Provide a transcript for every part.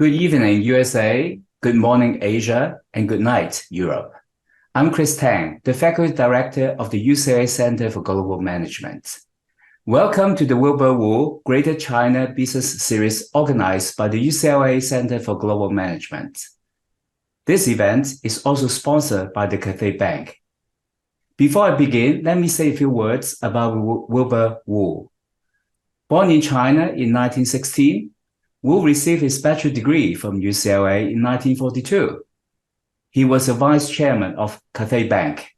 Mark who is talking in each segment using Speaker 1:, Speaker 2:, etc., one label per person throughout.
Speaker 1: Good evening, USA. Good morning, Asia, and good night, Europe. I'm Chris Tang, the Faculty Director of the UCLA Center for Global Management. Welcome to the Wilbur Wu Greater China Business Series organized by the UCLA Center for Global Management. This event is also sponsored by the Cathay Bank. Before I begin, let me say a few words about Wilbur Wu. Born in China in 1916, Wu received his bachelor degree from UCLA in 1942. He was a vice chairman of Cathay Bank,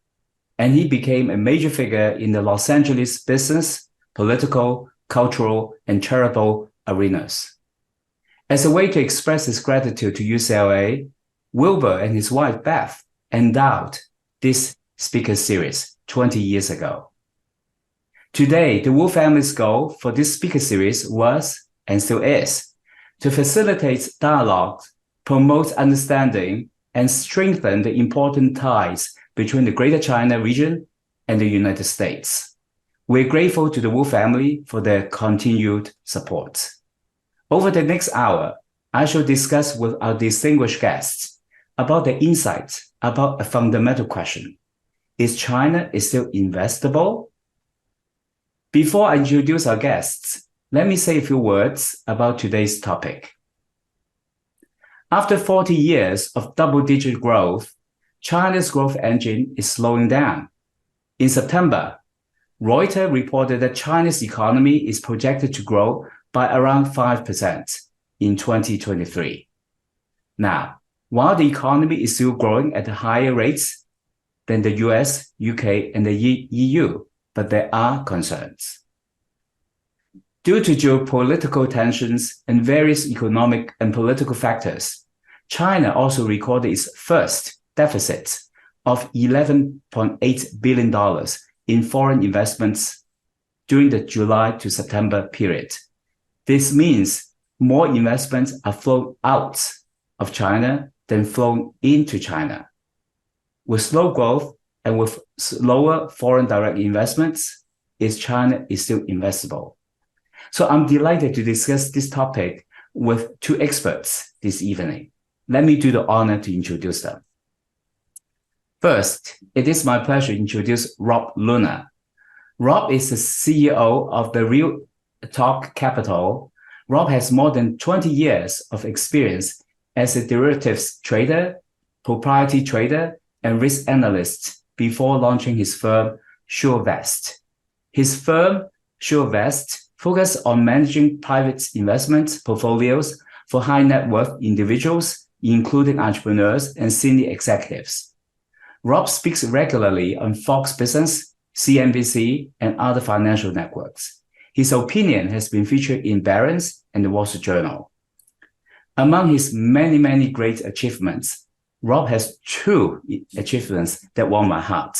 Speaker 1: and he became a major figure in the Los Angeles business, political, cultural, and charitable arenas. As a way to express his gratitude to UCLA, Wilbur and his wife Beth endowed this speaker series 20 years ago. Today, the Wu family's goal for this speaker series was, and still is, to facilitate dialogue, promote understanding, and strengthen the important ties between the Greater China region and the United States. We're grateful to the Wu family for their continued support. Over the next hour, I shall discuss with our distinguished guests about their insights about a fundamental question. Is China still investable? Before I introduce our guests, let me say a few words about today's topic. After 40 years of double-digit growth, China's growth engine is slowing down. In September, Reuters reported that China's economy is projected to grow by around 5% in 2023. Now, while the economy is still growing at higher rates than the US, UK, and the EU, but there are concerns. Due to geopolitical tensions and various economic and political factors, China also recorded its first deficit of $11.8 billion in foreign investments during the July to September period. This means more investments are flown out of China than flown into China. With slow growth and with slower foreign direct investments, China is still investable? So I'm delighted to discuss this topic with two experts this evening. Let me do the honor to introduce them. First, it is my pleasure to introduce Rob Luna. Rob is the CEO of the Real Talk Capital. Rob has more than 20 years of experience as a derivatives trader, proprietary trader, and risk analyst before launching his firm, SureVest. His firm, SureVest, focus on managing private investment portfolios for high net worth individuals, including entrepreneurs and senior executives. Rob speaks regularly on Fox Business, CNBC, and other financial networks. His opinion has been featured in Barron's and the Wall Street Journal. Among his many great achievements, Rob has two achievements that warm my heart.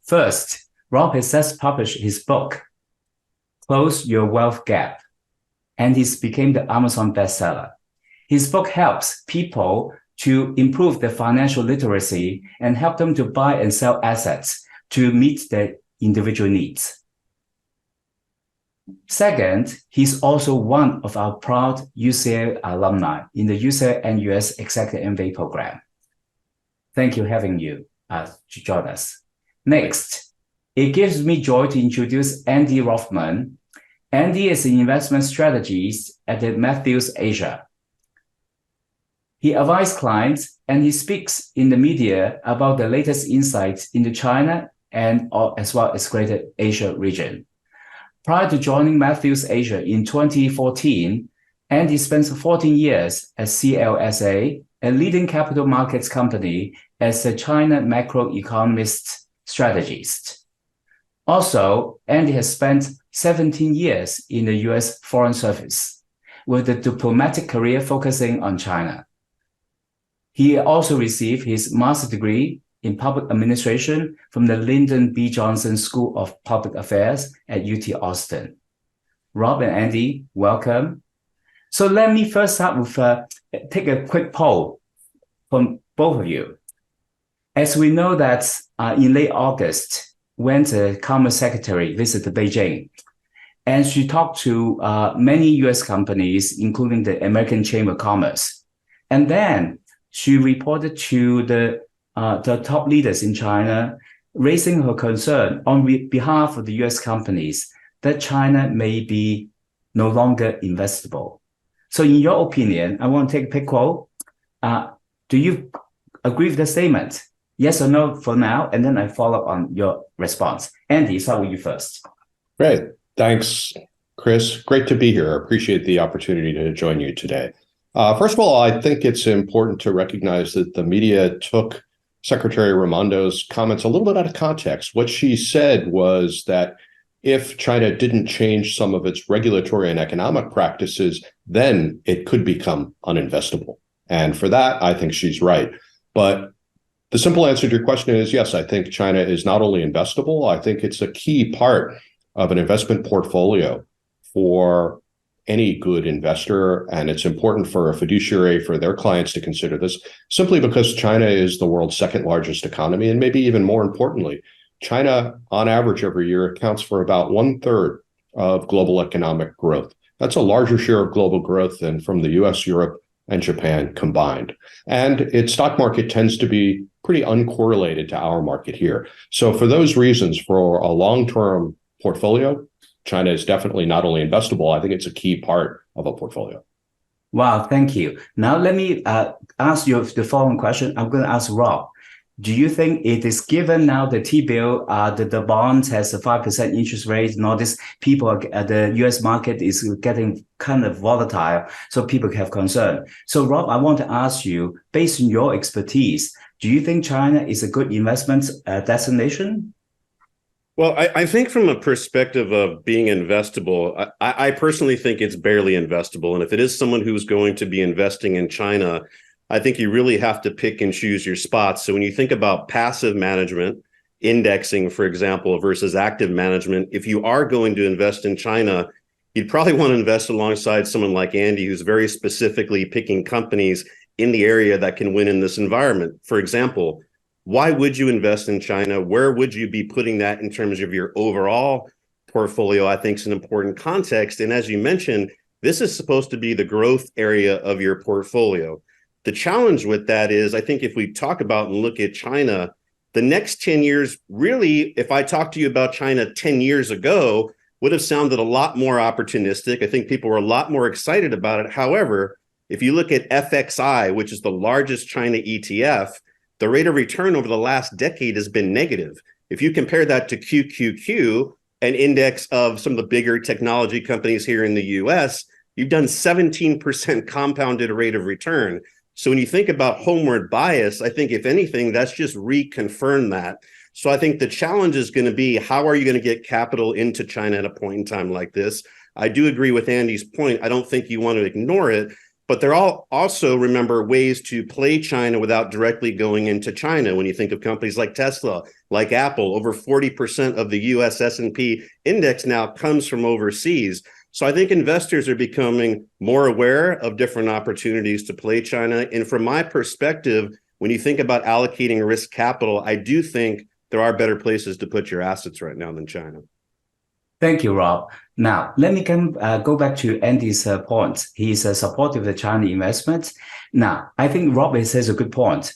Speaker 1: First, Rob has just published his book, Close Your Wealth Gap, and he's became the Amazon bestseller. His book helps people to improve their financial literacy and help them to buy and sell assets to meet their individual needs. Second, he's also one of our proud UCLA alumni in the UCLA and US Executive MBA program. Thank you for having you to join us. Next, it gives me joy to introduce Andy Rothman. Andy is an investment strategist at the Matthews Asia. He advises clients and he speaks in the media about the latest insights into China and as well as Greater Asia region. Prior to joining Matthews Asia in 2014, Andy spent 14 years at CLSA, a leading capital markets company, as a China macroeconomist strategist. Also, Andy has spent 17 years in the U.S. Foreign Service, with a diplomatic career focusing on China. He also received his master's degree in public administration from the Lyndon B. Johnson School of Public Affairs at UT Austin. Rob and Andy, welcome. So let me first start with take a quick poll from both of you. As we know that in late August, when the Commerce Secretary visited Beijing, And she talked to many US companies, including the American Chamber of Commerce. And then she reported to the top leaders in China, raising her concern on behalf of the US companies that China may be no longer investable. So in your opinion, I want to take a quick quote. Do you agree with the statement? Yes or no for now, and then I follow up on your response. Andy, start with you first.
Speaker 2: Great. Thanks, Chris. Great to be here. I appreciate the opportunity to join you today. First of all, I think it's important to recognize that the media took Secretary Raimondo's comments a little bit out of context. What she said was that if China didn't change some of its regulatory and economic practices, then it could become uninvestable. And for that, I think she's right. But the simple answer to your question is yes, I think China is not only investable, I think it's a key part of an investment portfolio for any good investor. And it's important for a fiduciary, for their clients to consider this, simply because China is the world's second largest economy. And maybe even more importantly, China, on average every year, accounts for about 1/3 of global economic growth. That's a larger share of global growth than from the US, Europe, and Japan combined. And its stock market tends to be pretty uncorrelated to our market here. So for those reasons, for a long-term portfolio, China is definitely not only investable, I think it's a key part of a portfolio.
Speaker 1: Wow, thank you. Now let me ask you the following question. I'm going to ask Rob. Do you think it is given now the T-bill, the bond has a 5% interest rate, and all this, the US market is getting kind of volatile, so people have concern. So Rob, I want to ask you, based on your expertise, do you think China is a good investment destination?
Speaker 3: Well, I think from a perspective of being investable, I personally think it's barely investable. And if it is someone who's going to be investing in China, I think you really have to pick and choose your spots. So when you think about passive management, indexing, for example, versus active management, if you are going to invest in China, you'd probably want to invest alongside someone like Andy, who's very specifically picking companies in the area that can win in this environment. For example, why would you invest in China? Where would you be putting that in terms of your overall portfolio? I think is an important context. And as you mentioned, this is supposed to be the growth area of your portfolio. The challenge with that is, I think if we talk about and look at China, the next 10 years, really, if I talked to you about China 10 years ago, would have sounded a lot more opportunistic. I think people were a lot more excited about it. However, if you look at FXI, which is the largest China ETF, the rate of return over the last decade has been negative. If you compare that to QQQ, an index of some of the bigger technology companies here in the US, you've done 17% compounded rate of return. So when you think about homeward bias, I think if anything, that's just reconfirmed that. So I think the challenge is going to be, how are you going to get capital into China at a point in time like this? I do agree with Andy's point. I don't think you want to ignore it, but there are also, remember, ways to play China without directly going into China. When you think of companies like Tesla, like Apple, over 40% of the US S&P index now comes from overseas. So I think investors are becoming more aware of different opportunities to play China. And from my perspective, when you think about allocating risk capital, I do think there are better places to put your assets right now than China.
Speaker 1: Thank you, Rob. Now, let me go back to Andy's point. He's supportive of the China investment. Now, I think Rob says a good point.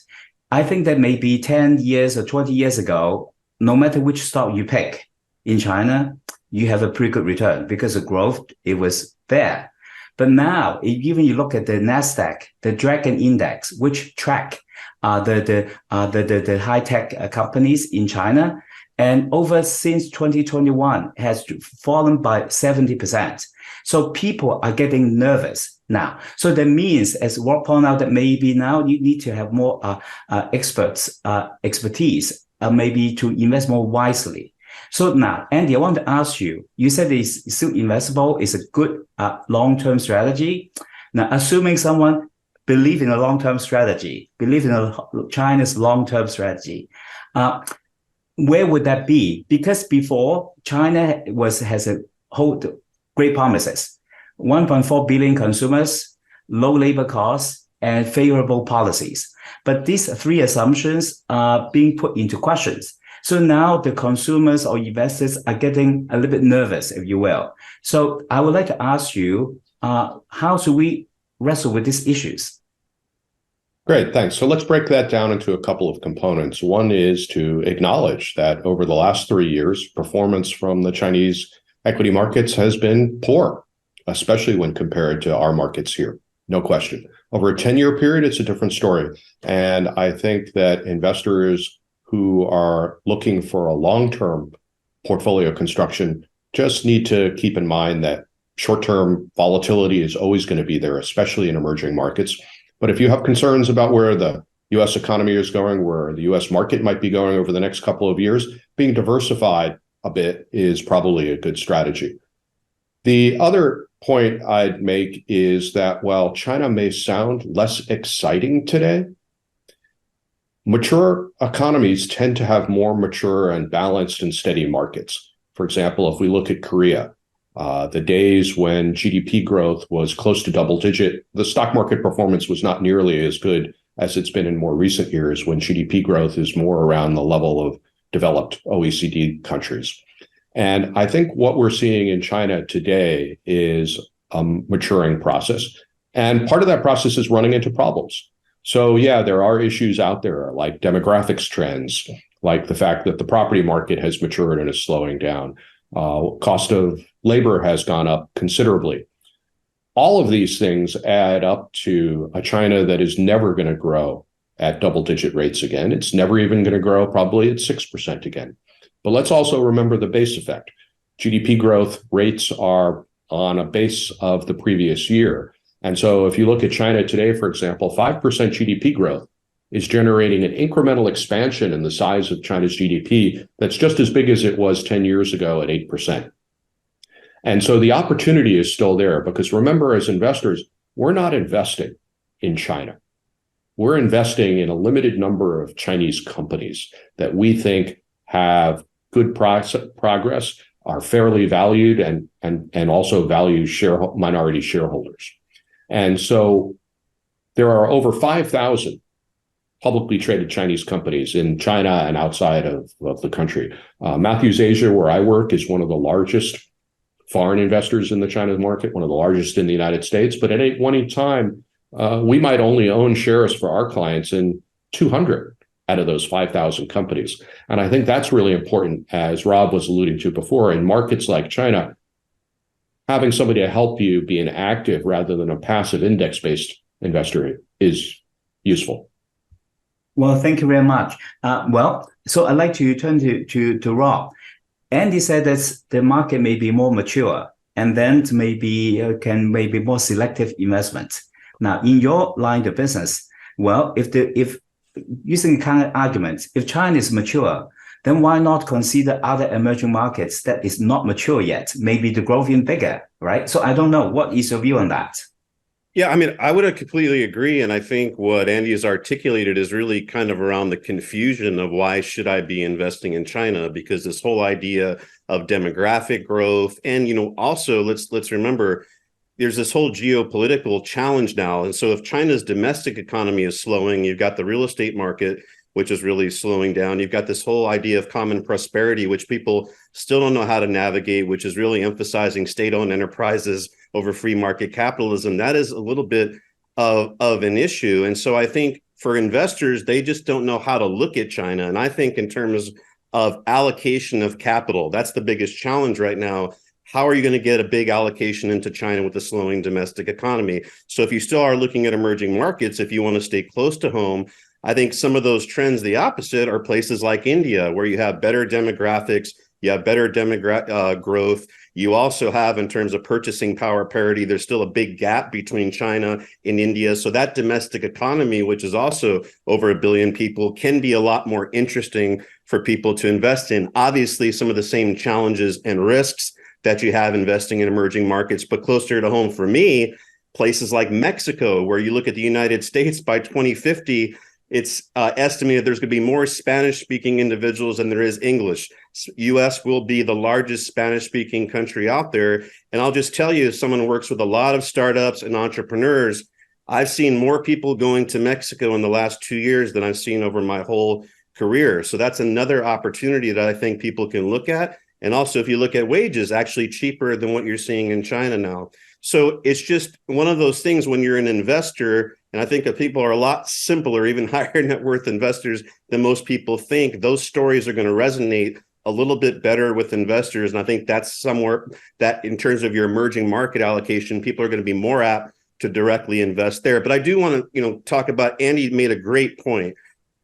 Speaker 1: I think that maybe 10 years or 20 years ago, no matter which stock you pick in China, you have a pretty good return because the growth, it was there. But now, even you look at the NASDAQ, the Dragon Index, which track the high-tech companies in China, and since 2021 has fallen by 70%. So people are getting nervous now. So that means, as Rob pointed out, that maybe now you need to have more expertise, maybe to invest more wisely. So now, Andy, I want to ask you, you said it's still investable, it's a good long-term strategy. Now, assuming someone believes in a long-term strategy, believes in China's long-term strategy, where would that be? Because before, China has a whole great promises, 1.4 billion consumers, low labor costs, and favorable policies. But these three assumptions are being put into questions. So now the consumers or investors are getting a little bit nervous, if you will. So I would like to ask you, how should we wrestle with these issues?
Speaker 2: Great, thanks. So let's break that down into a couple of components. One is to acknowledge that over the last 3 years, performance from the Chinese equity markets has been poor, especially when compared to our markets here. No question. Over a 10-year period, it's a different story. And I think that investors who are looking for a long-term portfolio construction just need to keep in mind that short-term volatility is always going to be there, especially in emerging markets. But if you have concerns about where the U.S. economy is going, where the U.S. market might be going over the next couple of years, being diversified a bit is probably a good strategy. The other point I'd make is that while China may sound less exciting today, mature economies tend to have more mature and balanced and steady markets. For example, if we look at Korea, the days when GDP growth was close to double digit, the stock market performance was not nearly as good as it's been in more recent years when GDP growth is more around the level of developed OECD countries. And I think what we're seeing in China today is a maturing process. And part of that process is running into problems. So yeah, there are issues out there like demographics trends, like the fact that the property market has matured and is slowing down. Cost of labor has gone up considerably. All of these things add up to a China that is never going to grow at double-digit rates again. It's never even going to grow probably at 6% again. But let's also remember the base effect. GDP growth rates are on a base of the previous year. And so if you look at China today, for example, 5% GDP growth is generating an incremental expansion in the size of China's GDP that's just as big as it was 10 years ago at 8%. And so the opportunity is still there because remember, as investors, we're not investing in China. We're investing in a limited number of Chinese companies that we think have good progress, are fairly valued, and also value minority shareholders. And so there are over 5,000 publicly traded Chinese companies in China and outside of the country. Matthews Asia, where I work, is one of the largest foreign investors in the China market, one of the largest in the United States. But at one time, we might only own shares for our clients in 200 out of those 5,000 companies. And I think that's really important, as Rob was alluding to before, in markets like China, having somebody to help you be an active rather than a passive index-based investor is useful.
Speaker 1: Well, thank you very much. So I'd like to turn to Rob. Andy said that the market may be more mature and then maybe more selective investment. Now, in your line of business, well, if using the kind of argument, if China is mature, then why not consider other emerging markets that is not mature yet? Maybe the growth is bigger, right? So I don't know. What is your view on that?
Speaker 3: Yeah, I mean, I would completely agree. And I think what Andy has articulated is really kind of around the confusion of why should I be investing in China? Because this whole idea of demographic growth and, also let's remember, there's this whole geopolitical challenge now. And so if China's domestic economy is slowing, you've got the real estate market, which is really slowing down. You've got this whole idea of common prosperity, which people still don't know how to navigate, which is really emphasizing state-owned enterprises over free market capitalism. That is a little bit of an issue. And so I think for investors, they just don't know how to look at China. And I think in terms of allocation of capital, that's the biggest challenge right now. How are you going to get a big allocation into China with a slowing domestic economy? So if you still are looking at emerging markets, if you want to stay close to home, I think some of those trends, the opposite, are places like India, where you have better demographics, you have better growth. You also have, in terms of purchasing power parity, there's still a big gap between China and India. So that domestic economy, which is also over 1 billion people, can be a lot more interesting for people to invest in. Obviously, some of the same challenges and risks that you have investing in emerging markets, but closer to home for me, places like Mexico, where you look at the United States by 2050, it's estimated there's going to be more Spanish-speaking individuals than there is English. U.S. will be the largest Spanish-speaking country out there. And I'll just tell you, as someone who works with a lot of startups and entrepreneurs, I've seen more people going to Mexico in the last 2 years than I've seen over my whole career. So that's another opportunity that I think people can look at. And also, if you look at wages, actually cheaper than what you're seeing in China now. So it's just one of those things when you're an investor, and I think that people are a lot simpler, even higher net worth investors than most people think. Those stories are going to resonate a little bit better with investors. And I think that's somewhere that in terms of your emerging market allocation, people are going to be more apt to directly invest there. But I do want to, talk about, Andy made a great point.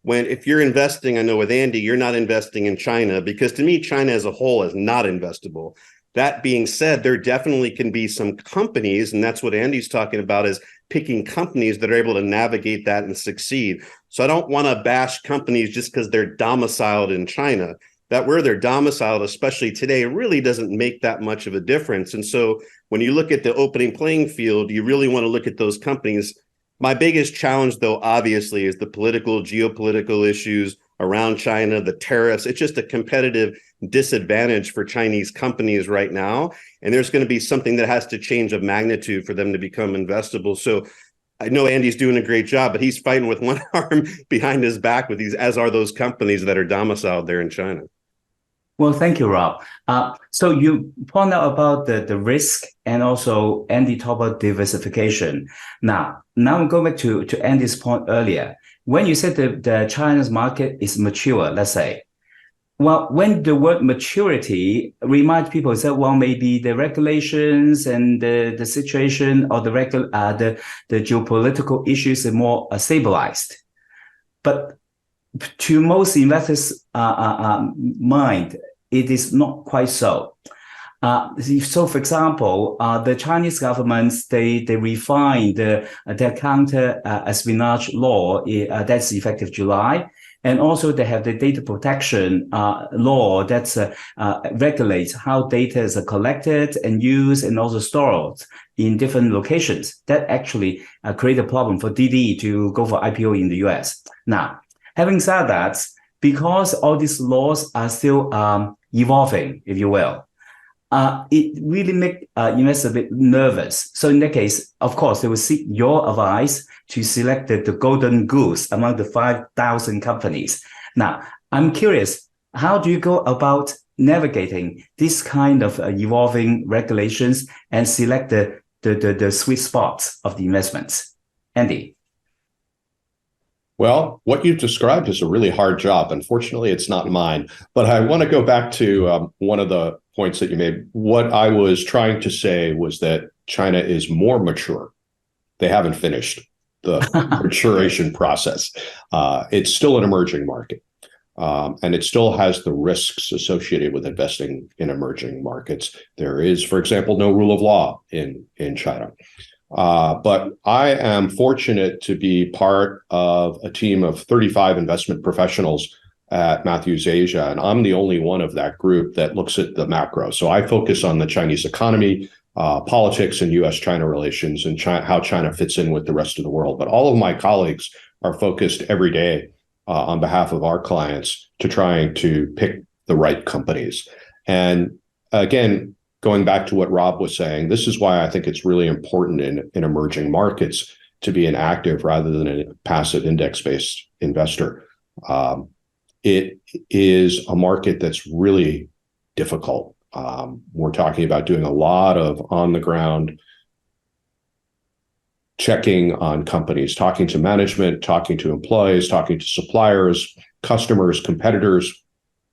Speaker 3: If you're investing, I know with Andy, you're not investing in China, because to me, China as a whole is not investable. That being said, there definitely can be some companies, and that's what Andy's talking about, is picking companies that are able to navigate that and succeed. So I don't want to bash companies just because they're domiciled in China. That where they're domiciled, especially today, really doesn't make that much of a difference. And so when you look at the opening playing field, you really want to look at those companies. My biggest challenge, though, obviously, is the geopolitical issues around China, the tariffs. It's just a competitive disadvantage for Chinese companies right now. And there's going to be something that has to change of magnitude for them to become investable. So I know Andy's doing a great job, but he's fighting with one arm behind his back with these, as are those companies that are domiciled there in China.
Speaker 1: Well, thank you, Rob. So you point out about the risk, and also Andy talked about diversification. Now I'm going back to Andy's point earlier. When you said the China's market is mature, let's say, well, when the word maturity reminds people that, well, maybe the regulations and the situation or the geopolitical issues are more stabilized. But to most investors' mind, it is not quite so. So, for example, the Chinese governments, they refined their counter espionage law that's effective July. And also they have the data protection law that regulates how data is collected and used and also stored in different locations. That actually create a problem for DD to go for IPO in the US. Now, having said that, because all these laws are still evolving, if you will, it really makes investors a bit nervous. So in that case, of course, they will seek your advice to select the golden goose among the 5,000 companies. Now, I'm curious, how do you go about navigating this kind of evolving regulations and select the sweet spots of the investments? Andy?
Speaker 2: Well, what you've described is a really hard job. Unfortunately, it's not mine. But I want to go back to one of the points that you made. What I was trying to say was that China is more mature. They haven't finished the maturation process. It's still an emerging market. And it still has the risks associated with investing in emerging markets. There is, for example, no rule of law in China. But I am fortunate to be part of a team of 35 investment professionals at Matthews Asia, and I'm the only one of that group that looks at the macro. So I focus on the Chinese economy, politics, and U.S. China relations, and how China fits in with the rest of the world. But all of my colleagues are focused every day on behalf of our clients to trying to pick the right companies. And again, going back to what Rob was saying, this is why I think it's really important in emerging markets to be an active rather than a passive index-based investor. It is a market that's really difficult. We're talking about doing a lot of on-the-ground checking on companies, talking to management, talking to employees, talking to suppliers, customers, competitors,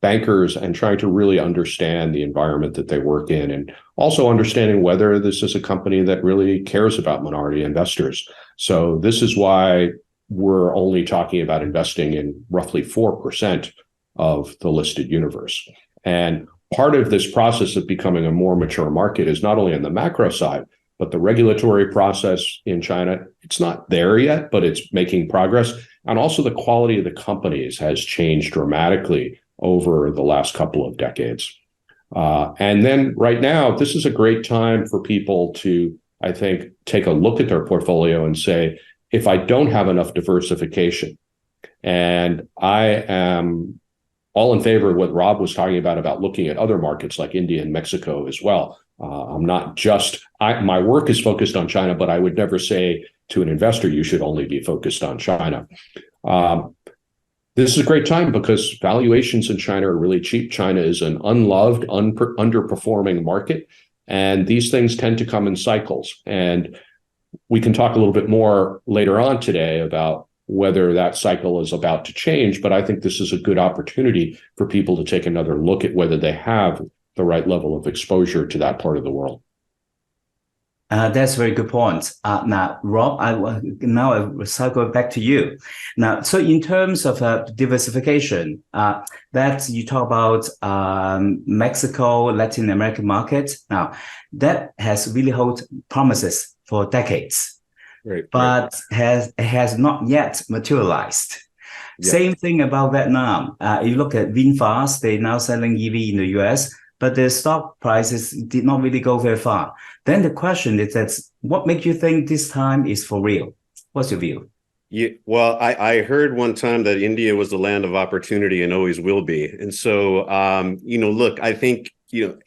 Speaker 2: bankers, and trying to really understand the environment that they work in, and also understanding whether this is a company that really cares about minority investors. So this is why we're only talking about investing in roughly 4% of the listed universe. And part of this process of becoming a more mature market is not only on the macro side, but the regulatory process in China. It's not there yet, but it's making progress. And also the quality of the companies has changed dramatically over the last couple of decades. And then right now, this is a great time for people to, I think, take a look at their portfolio and say, if I don't have enough diversification, and I am all in favor of what Rob was talking about looking at other markets like India and Mexico as well. I'm not just, my work is focused on China, but I would never say to an investor, you should only be focused on China. This is a great time because valuations in China are really cheap. China is an unloved, underperforming market, and these things tend to come in cycles. And we can talk a little bit more later on today about whether that cycle is about to change, but I think this is a good opportunity for people to take another look at whether they have the right level of exposure to that part of the world.
Speaker 1: That's a very good point. Now, Rob, I will circle back to you. Now, so in terms of diversification, that you talk about Mexico, Latin American market. Now, that has really held promises for decades, but has not yet materialized. Yep. Same thing about Vietnam. You look at VinFast, they're now selling EV in the US, but the stock prices did not really go very far. Then the question is that what makes you think this time is for real? What's your view?
Speaker 3: Yeah, well, I heard one time that India was the land of opportunity and always will be. And so, look, I think,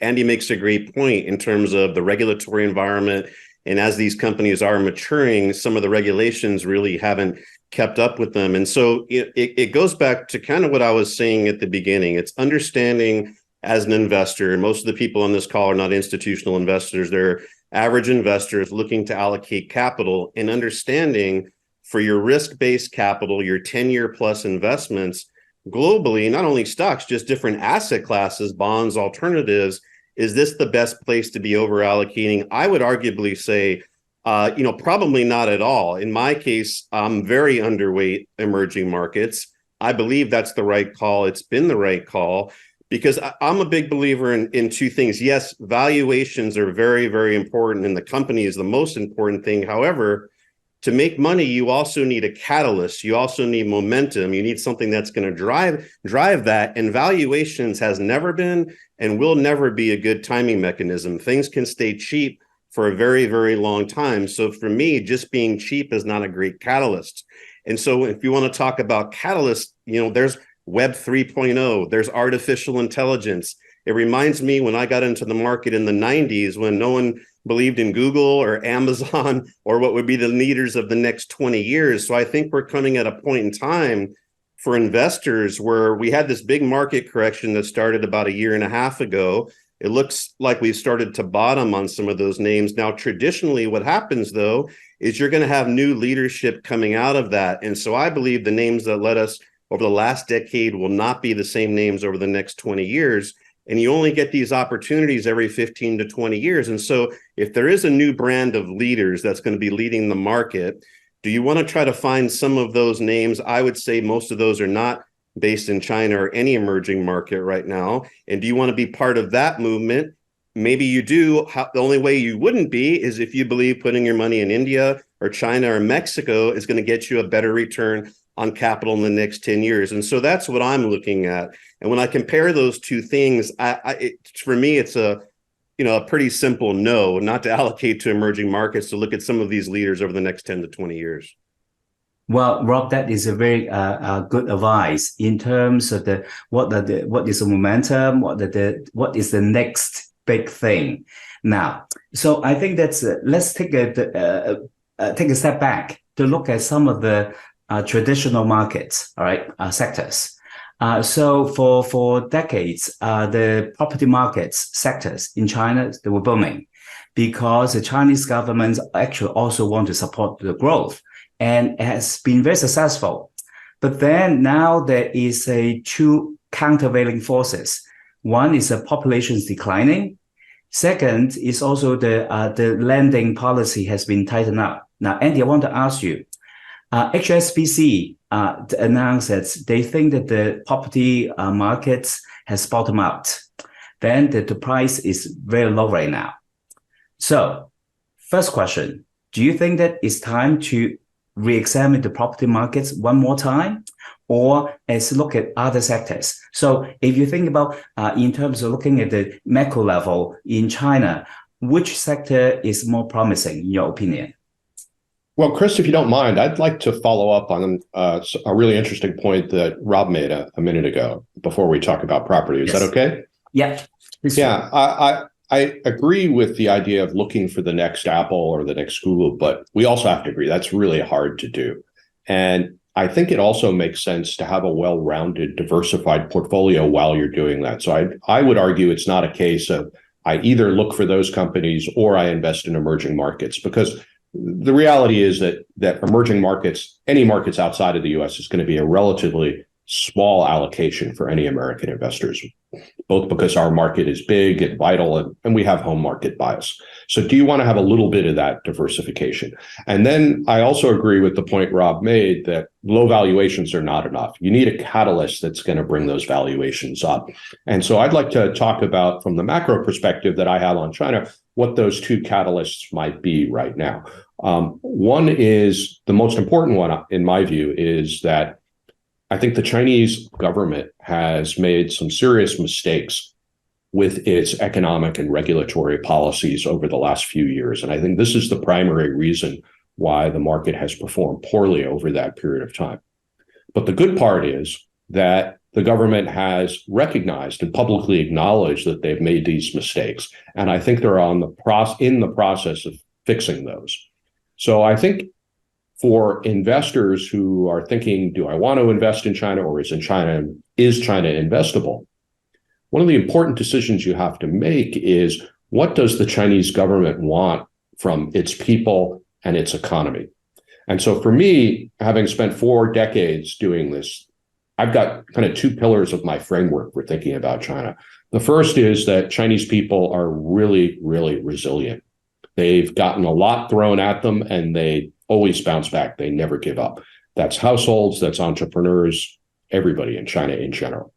Speaker 3: Andy makes a great point in terms of the regulatory environment. And as these companies are maturing, some of the regulations really haven't kept up with them. And so it goes back to kind of what I was saying at the beginning. It's understanding as an investor, and most of the people on this call are not institutional investors. They're average investors looking to allocate capital, and understanding for your risk-based capital, your 10-year plus investments globally, not only stocks, just different asset classes, bonds, alternatives. Is this the best place to be over allocating? I would arguably say, probably not at all. In my case, I'm very underweight emerging markets. I believe that's the right call. It's been the right call. Because I'm a big believer in two things. Yes, valuations are very, very important, and the company is the most important thing. However, to make money, you also need a catalyst. You also need momentum. You need something that's going to drive that. And valuations has never been and will never be a good timing mechanism. Things can stay cheap for a very, very long time. So for me, just being cheap is not a great catalyst. And so if you want to talk about catalysts, there's Web 3.0, there's artificial intelligence. It reminds me when I got into the market in the 90s, when no one believed in Google or Amazon or what would be the leaders of the next 20 years. So I think we're coming at a point in time for investors where we had this big market correction that started about a year and a half ago. It looks like we've started to bottom on some of those names. Now, traditionally, what happens, though, is you're going to have new leadership coming out of that. And so I believe the names that led us over the last decade will not be the same names over the next 20 years. And you only get these opportunities every 15 to 20 years. And so if there is a new brand of leaders that's going to be leading the market, do you want to try to find some of those names? I would say most of those are not based in China or any emerging market right now. And do you want to be part of that movement? Maybe you do. The only way you wouldn't be is if you believe putting your money in India or China or Mexico is going to get you a better return on capital in the next 10 years. And so that's what I'm looking at. And when I compare those two things, for me, it's a pretty simple no, not to allocate to emerging markets, to look at some of these leaders over the next 10 to 20 years.
Speaker 1: Well, Rob, that is a very good advice in terms of what is the momentum, what is the next big thing. Now, so I think that's let's take a step back to look at some of the traditional markets, all right, sectors. So for decades, the property markets sectors in China, they were booming because the Chinese government actually also want to support the growth, and it has been very successful. But then now there is two countervailing forces. One is the population is declining. Second is also the lending policy has been tightened up. Now, Andy, I want to ask you, HSBC announced that they think that the property markets has bottomed out. Then the price is very low right now. So first question, do you think that it's time to re-examine the property markets one more time, or as look at other sectors? So if you think about in terms of looking at the macro level in China, which sector is more promising in your opinion?
Speaker 2: Well, Chris, if you don't mind, I'd like to follow up on a really interesting point that Rob made a minute ago before we talk about property. Is that okay?
Speaker 1: Yeah.
Speaker 2: Yeah, I agree with the idea of looking for the next Apple or the next Google, but we also have to agree that's really hard to do. And I think it also makes sense to have a well-rounded, diversified portfolio while you're doing that. So I would argue it's not a case of I either look for those companies or I invest in emerging markets, because the reality is that emerging markets, any markets outside of the US, is going to be a relatively small allocation for any American investors, both because our market is big and vital and we have home market bias. So do you want to have a little bit of that diversification? And then I also agree with the point Rob made that low valuations are not enough. You need a catalyst that's going to bring those valuations up. And so I'd like to talk about, from the macro perspective that I have on China, what those two catalysts might be right now. One is, the most important one, in my view, is that I think the Chinese government has made some serious mistakes with its economic and regulatory policies over the last few years. And I think this is the primary reason why the market has performed poorly over that period of time. But the good part is that the government has recognized and publicly acknowledged that they've made these mistakes. And I think they're in the process of fixing those. So I think for investors who are thinking, do I want to invest in China, or is China investable? One of the important decisions you have to make is, what does the Chinese government want from its people and its economy? And so for me, having spent 4 decades doing this, I've got kind of 2 pillars of my framework for thinking about China. The first is that Chinese people are really, really resilient. They've gotten a lot thrown at them and they always bounce back. They never give up. That's households, that's entrepreneurs, everybody in China in general.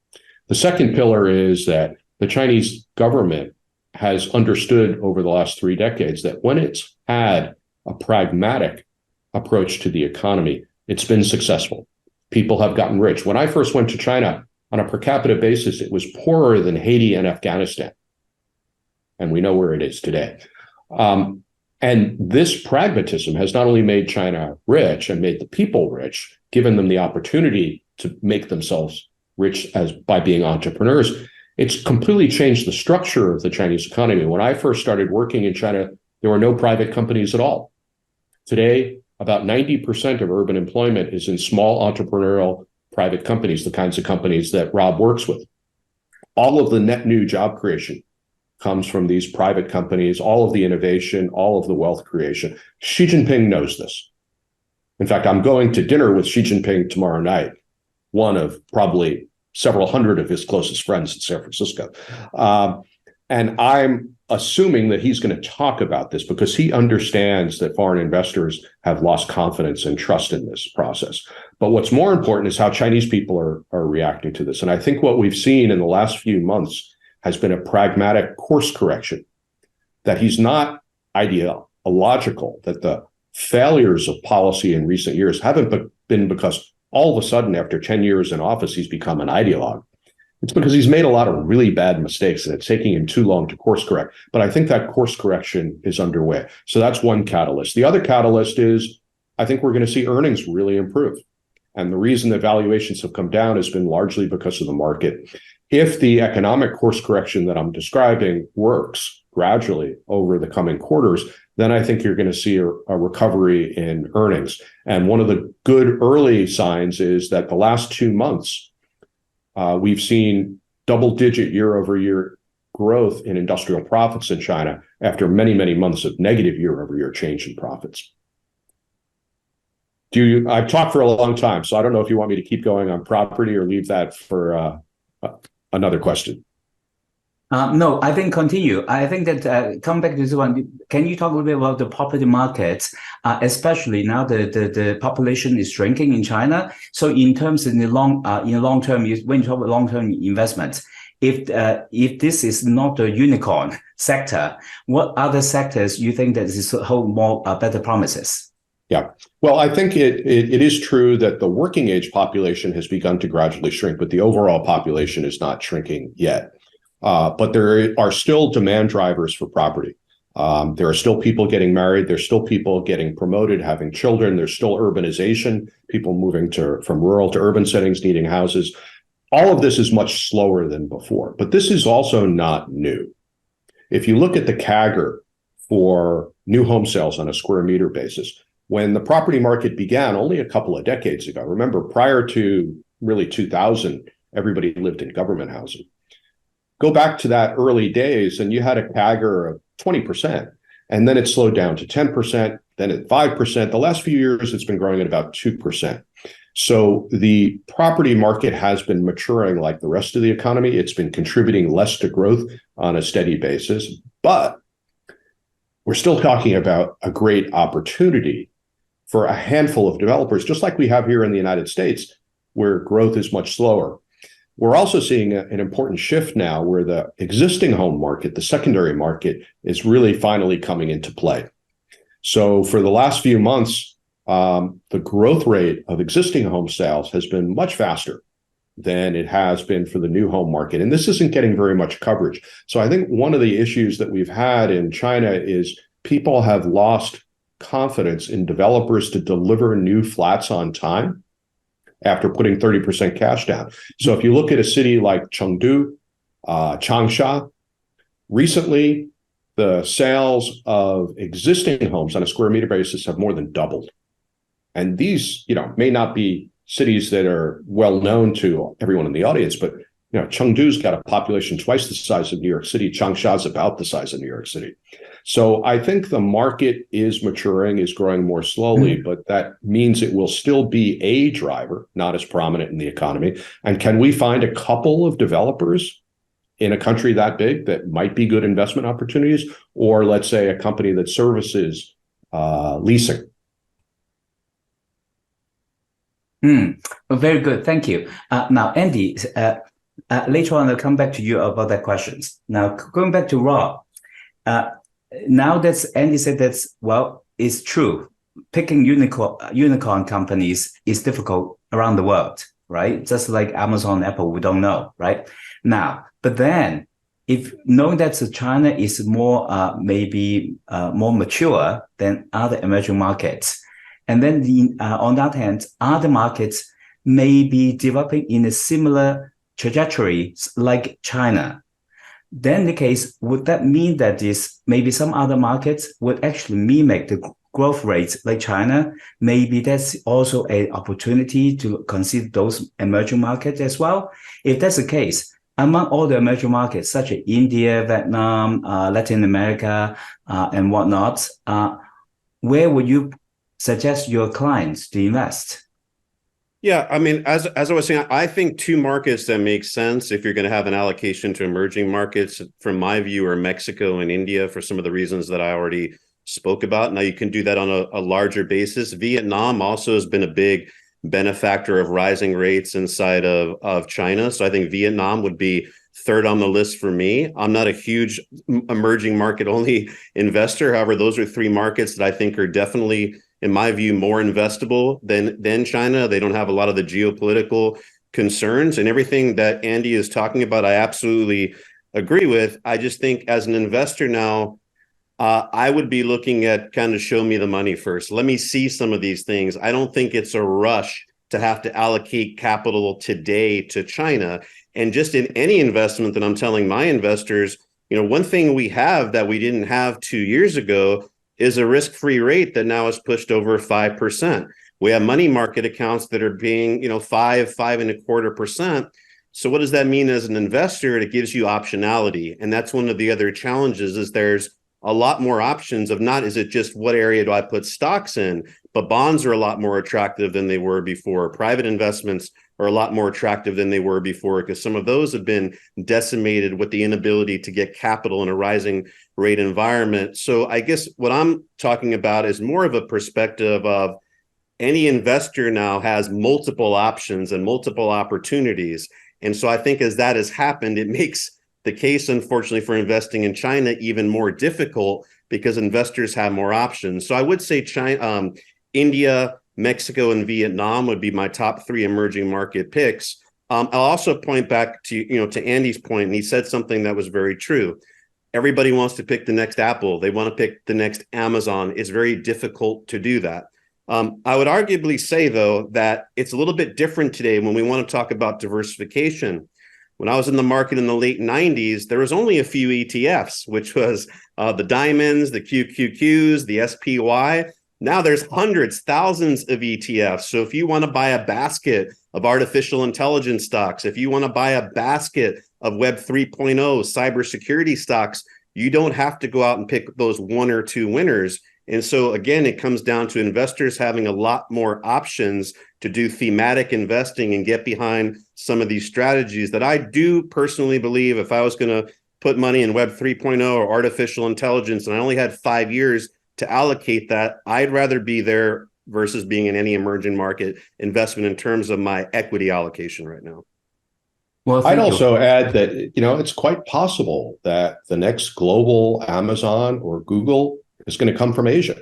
Speaker 2: The second pillar is that the Chinese government has understood over the last 3 decades that when it's had a pragmatic approach to the economy, it's been successful. People have gotten rich. When I first went to China, on a per capita basis, it was poorer than Haiti and Afghanistan. And we know where it is today. And this pragmatism has not only made China rich and made the people rich, given them the opportunity to make themselves rich by being entrepreneurs, it's completely changed the structure of the Chinese economy. When I first started working in China, there were no private companies at all. Today, about 90% of urban employment is in small entrepreneurial private companies, the kinds of companies that Rob works with. All of the net new job creation comes from these private companies, all of the innovation, all of the wealth creation. Xi Jinping knows this. In fact, I'm going to dinner with Xi Jinping tomorrow night, one of probably several hundred of his closest friends in San Francisco. And I'm assuming that he's going to talk about this because he understands that foreign investors have lost confidence and trust in this process. But what's more important is how Chinese people are reacting to this. And I think what we've seen in the last few months has been a pragmatic course correction, that he's not ideological, that the failures of policy in recent years haven't been because all of a sudden, after 10 years in office, he's become an ideologue. It's because he's made a lot of really bad mistakes and it's taking him too long to course correct. But I think that course correction is underway. So that's one catalyst. The other catalyst is, I think we're going to see earnings really improve. And the reason that valuations have come down has been largely because of the market. If the economic course correction that I'm describing works gradually over the coming quarters, then I think you're going to see a recovery in earnings. And one of the good early signs is that the last 2 months, we've seen double-digit year-over-year growth in industrial profits in China after many, many months of negative year-over-year change in profits. I've talked for a long time, so I don't know if you want me to keep going on property or leave that for another question.
Speaker 1: No, I think continue. I think that come back to this one. Can you talk a little bit about the property market, especially now the population is shrinking in China? So in terms in the long term, when you talk about long term investments, if this is not a unicorn sector, what other sectors you think that this hold more better promises?
Speaker 2: Yeah, well, I think it is true that the working age population has begun to gradually shrink, but the overall population is not shrinking yet. But there are still demand drivers for property. There are still people getting married. There's still people getting promoted, having children. There's still urbanization, people moving from rural to urban settings, needing houses. All of this is much slower than before, but this is also not new. If you look at the CAGR for new home sales on a square meter basis, When the property market began only a couple of decades ago, remember, prior to really 2000, everybody lived in government housing. Go back to that early days, and you had a CAGR of 20%, and then it slowed down to 10%, then at 5%. The last few years, it's been growing at about 2%. So the property market has been maturing like the rest of the economy. It's been contributing less to growth on a steady basis, but we're still talking about a great opportunity for a handful of developers, just like we have here in the United States, where growth is much slower. We're also seeing an important shift now where the existing home market, the secondary market, is really finally coming into play. So for the last few months, the growth rate of existing home sales has been much faster than it has been for the new home market. And this isn't getting very much coverage. So I think one of the issues that we've had in China is people have lost confidence in developers to deliver new flats on time after putting 30% cash down. So if you look at a city like Chengdu, Changsha, recently the sales of existing homes on a square meter basis have more than doubled. And these, may not be cities that are well known to everyone in the audience, but Chengdu's got a population twice the size of New York City. Changsha's about the size of New York City. So I think the market is maturing, is growing more slowly, but that means it will still be a driver, not as prominent in the economy. And can we find a couple of developers in a country that big that might be good investment opportunities, or let's say a company that services leasing?
Speaker 1: Very good. Thank you. Now, Andy, later on, I'll come back to you about that questions. Now, going back to Rob, now that Andy said it's true. Picking unicorn companies is difficult around the world, right? Just like Amazon, Apple, we don't know, right? Now, but then if knowing that China is more, maybe more mature than other emerging markets, and then on that hand, other markets may be developing in a similar trajectory like China. Then in the case, would that mean that maybe some other markets would actually mimic the growth rates like China? Maybe that's also an opportunity to consider those emerging markets as well. If that's the case, among all the emerging markets such as India, Vietnam, Latin America, and whatnot, where would you suggest your clients to invest?
Speaker 3: Yeah, I mean, as I was saying, I think two markets that make sense if you're going to have an allocation to emerging markets, from my view, are Mexico and India for some of the reasons that I already spoke about. Now, you can do that on a larger basis. Vietnam also has been a big benefactor of rising rates inside of China. So I think Vietnam would be third on the list for me. I'm not a huge emerging market only investor. However, those are three markets that I think are definitely, in my view, more investable than China. They don't have a lot of the geopolitical concerns, and everything that Andy is talking about, I absolutely agree with. I just think as an investor now, I would be looking at kind of show me the money first. Let me see some of these things. I don't think it's a rush to have to allocate capital today to China. And just in any investment that I'm telling my investors, one thing we have that we didn't have 2 years ago is a risk-free rate that now is pushed over 5%. We have money market accounts that are being, 5.25%. So what does that mean as an investor? It gives you optionality. And that's one of the other challenges, is there's a lot more options of not, is it just what area do I put stocks in, but bonds are a lot more attractive than they were before. Private investments are a lot more attractive than they were before, because some of those have been decimated with the inability to get capital in a rising rate environment. So I guess what I'm talking about is more of a perspective of any investor now has multiple options and multiple opportunities. And so I think as that has happened, it makes the case, unfortunately, for investing in China even more difficult, because investors have more options. So I would say China, India, Mexico, and Vietnam would be my top three emerging market picks. I'll also point back to Andy's point, and he said something that was very true. Everybody wants to pick the next Apple. They want to pick the next Amazon. It's very difficult to do that. I would arguably say, though, that it's a little bit different today when we want to talk about diversification. When I was in the market in the late 90s, there was only a few ETFs, which was the diamonds, the QQQs, the SPY. Now there's hundreds, thousands of ETFs. So if you want to buy a basket of artificial intelligence stocks, if you want to buy a basket of Web 3.0 cybersecurity stocks, you don't have to go out and pick those one or two winners. And so again, it comes down to investors having a lot more options to do thematic investing and get behind some of these strategies that I do personally believe, if I was going to put money in Web 3.0 or artificial intelligence and I only had 5 years to allocate that, I'd rather be there versus being in any emerging market investment in terms of my equity allocation right now.
Speaker 2: Well, I'd also add that, it's quite possible that the next global Amazon or Google is going to come from Asia.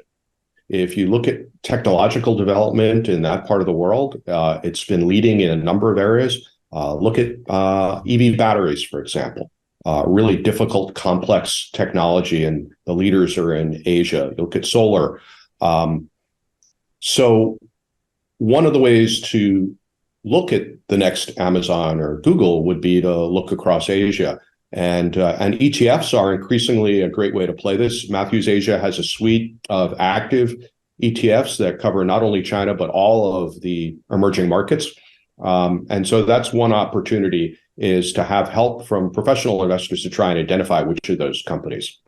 Speaker 2: If you look at technological development in that part of the world, it's been leading in a number of areas. Look at EV batteries, for example. Really difficult, complex technology, and the leaders are in Asia. Look at solar. So one of the ways to look at the next Amazon or Google would be to look across Asia. And ETFs are increasingly a great way to play this. Matthews Asia has a suite of active ETFs that cover not only China, but all of the emerging markets. And so that's one opportunity, is to have help from professional investors to try and identify which of those companies.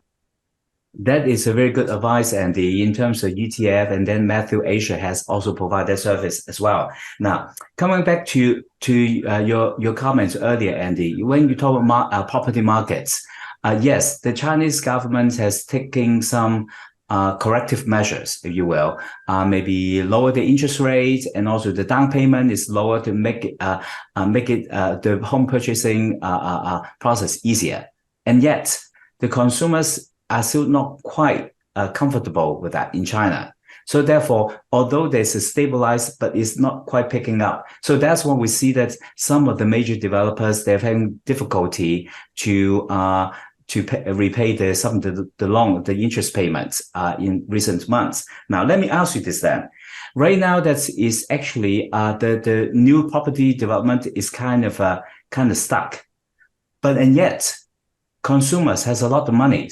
Speaker 1: That is a very good advice, Andy, in terms of ETF, and then Matthew Asia has also provided service as well. Now, coming back to your comments earlier, Andy, when you talk about property markets, yes, the Chinese government has taken some corrective measures, if you will, maybe lower the interest rate, and also the down payment is lower to make it the home purchasing process easier. And yet, the consumers are still not quite comfortable with that in China. So therefore, although there's a stabilized, but it's not quite picking up. So that's when we see that some of the major developers, they're having difficulty to repay the interest payments in recent months. Now, let me ask you this then. Right now, that is actually the new property development is kind of stuck, and yet consumers has a lot of money.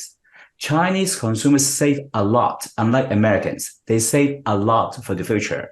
Speaker 1: Chinese consumers save a lot, unlike Americans. They save a lot for the future.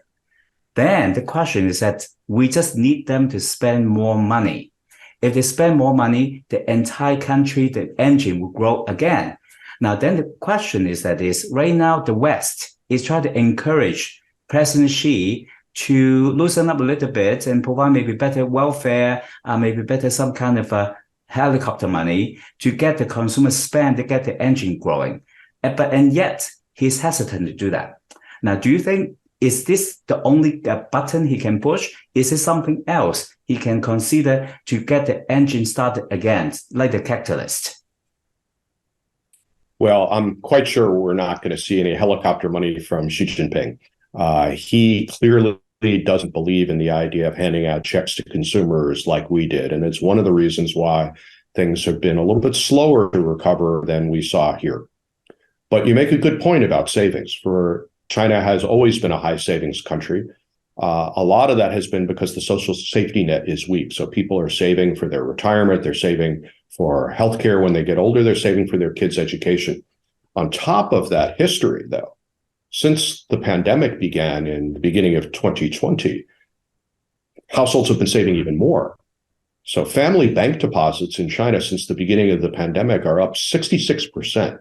Speaker 1: Then the question is that we just need them to spend more money. If they spend more money, the entire country, the engine will grow again. Now, then the question is right now the West is trying to encourage President Xi to loosen up a little bit and provide maybe better welfare, maybe better some kind of helicopter money to get the consumer spend, to get the engine growing. And yet he's hesitant to do that. Now, do you think, is this the only button he can push? Is it something else he can consider to get the engine started again, like the catalyst?
Speaker 2: Well, I'm quite sure we're not going to see any helicopter money from Xi Jinping. He clearly doesn't believe in the idea of handing out checks to consumers like we did. And it's one of the reasons why things have been a little bit slower to recover than we saw here. But you make a good point about savings. China has always been a high savings country. A lot of that has been because the social safety net is weak. So people are saving for their retirement. They're saving for healthcare when they get older. They're saving for their kids' education. On top of that history, though, since the pandemic began in the beginning of 2020, households have been saving even more. So family bank deposits in China since the beginning of the pandemic are up 66%.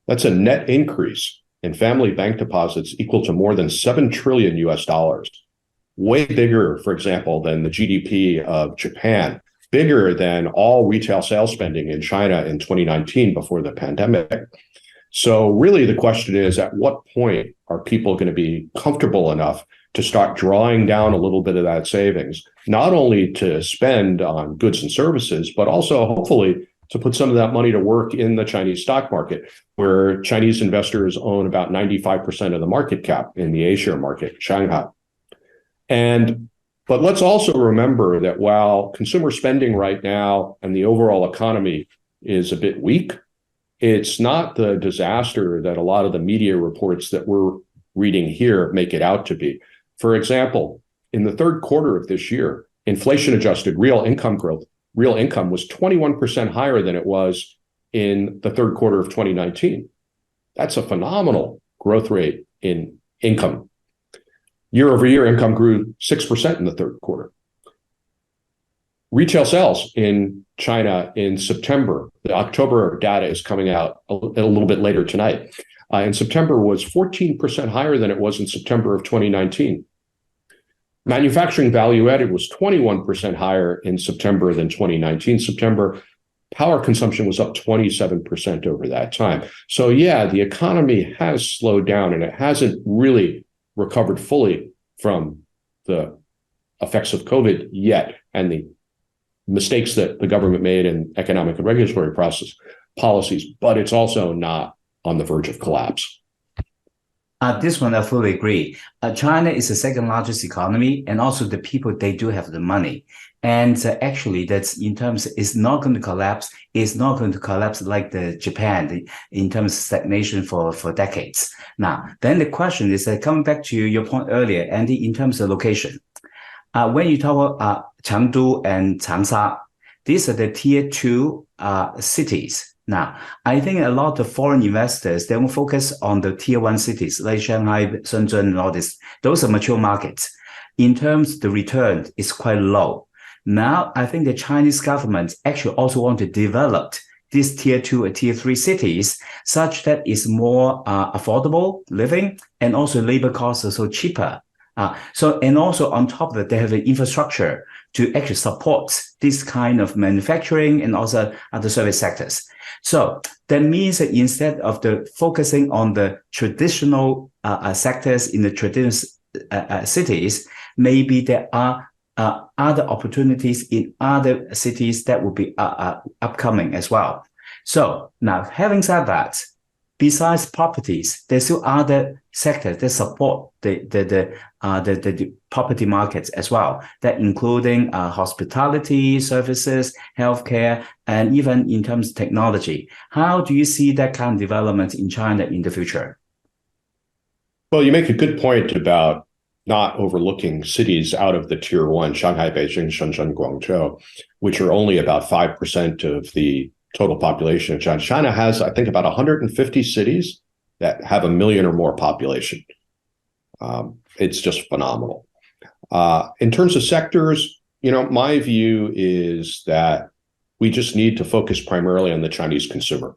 Speaker 2: That's a net increase in family bank deposits equal to more than $7 trillion US dollars. Way bigger, for example, than the GDP of Japan, bigger than all retail sales spending in China in 2019 before the pandemic. So really the question is, at what point are people going to be comfortable enough to start drawing down a little bit of that savings, not only to spend on goods and services, but also hopefully to put some of that money to work in the Chinese stock market, where Chinese investors own about 95% of the market cap in the A-share market, Shanghai. But let's also remember that while consumer spending right now and the overall economy is a bit weak, it's not the disaster that a lot of the media reports that we're reading here make it out to be. For example, in the third quarter of this year, inflation-adjusted real income was 21% higher than it was in the third quarter of 2019. That's a phenomenal growth rate in income. Year over year, income grew 6% in the third quarter. Retail sales in China in September, the October data is coming out a little bit later tonight. In September was 14% higher than it was in September of 2019. Manufacturing value added was 21% higher in September than 2019. September power consumption was up 27% over that time. So yeah, the economy has slowed down and it hasn't really recovered fully from the effects of COVID yet and the mistakes that the government made in economic and regulatory policies, but it's also not on the verge of collapse.
Speaker 1: This one I fully agree. China is the second largest economy, and also the people, they do have the money. And actually, that's in terms, it's not going to collapse. It's not going to collapse like the Japan in terms of stagnation for decades. Now, then the question is coming back to your point earlier, Andy, in terms of location. When you talk about Chengdu and Changsha, these are the tier 2 cities. Now, I think a lot of foreign investors, they will focus on the tier 1 cities like Shanghai, Shenzhen, and all this. Those are mature markets. In terms, the return is quite low. Now, I think the Chinese government actually also want to develop these tier 2 or tier 3 cities such that it's more affordable living, and also labor costs are so cheaper. And also on top of it, they have an infrastructure to actually support this kind of manufacturing and also other service sectors. So that means that instead of focusing on the traditional sectors in the traditional cities, maybe there are other opportunities in other cities that will be upcoming as well. So now, having said that, besides properties, there's still other sectors that support the property markets as well, that including hospitality, services, healthcare, and even in terms of technology. How do you see that kind of development in China in the future?
Speaker 2: Well, you make a good point about not overlooking cities out of the tier 1, Shanghai, Beijing, Shenzhen, Guangzhou, which are only about 5% of the total population of China. China has, I think, about 150 cities that have 1 million or more population. It's just phenomenal. In terms of sectors, my view is that we just need to focus primarily on the Chinese consumer.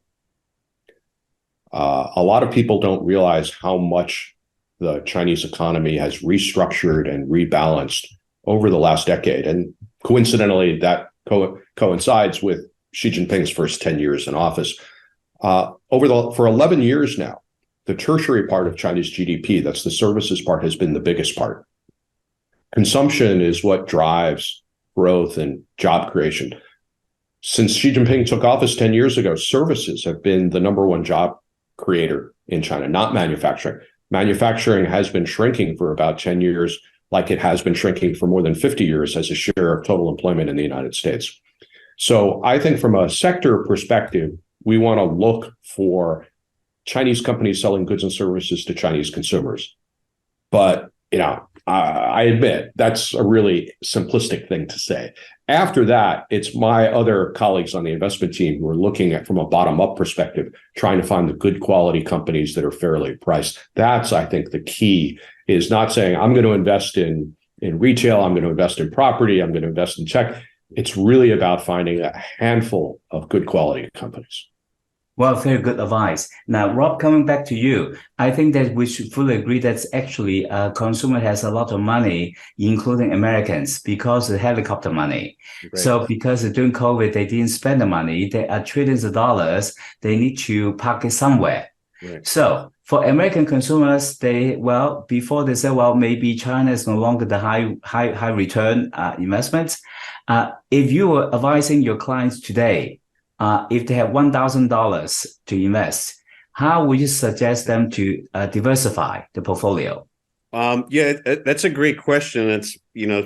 Speaker 2: A lot of people don't realize how much the Chinese economy has restructured and rebalanced over the last decade. And coincidentally, that coincides with Xi Jinping's first 10 years in office. For 11 years now, the tertiary part of Chinese GDP, that's the services part, has been the biggest part. Consumption is what drives growth and job creation. Since Xi Jinping took office 10 years ago, services have been the number 1 job creator in China, not manufacturing. Manufacturing has been shrinking for about 10 years, like it has been shrinking for more than 50 years as a share of total employment in the United States. So I think from a sector perspective, we want to look for Chinese companies selling goods and services to Chinese consumers. But, I admit that's a really simplistic thing to say. After that, it's my other colleagues on the investment team who are looking at from a bottom-up perspective, trying to find the good quality companies that are fairly priced. That's, I think, the key, is not saying I'm going to invest in retail, I'm going to invest in property, I'm going to invest in tech. It's really about finding a handful of good quality companies.
Speaker 1: Well, very good advice. Now, Rob, coming back to you, I think that we should fully agree that actually consumer has a lot of money, including Americans, because of helicopter money. Right. So because during COVID, they didn't spend the money. There are trillions of dollars. They need to park it somewhere. Right. So for American consumers, before they say, maybe China is no longer the high return investments. If you were advising your clients today, if they have $1,000 to invest, how would you suggest them to diversify the portfolio?
Speaker 3: That's a great question. It's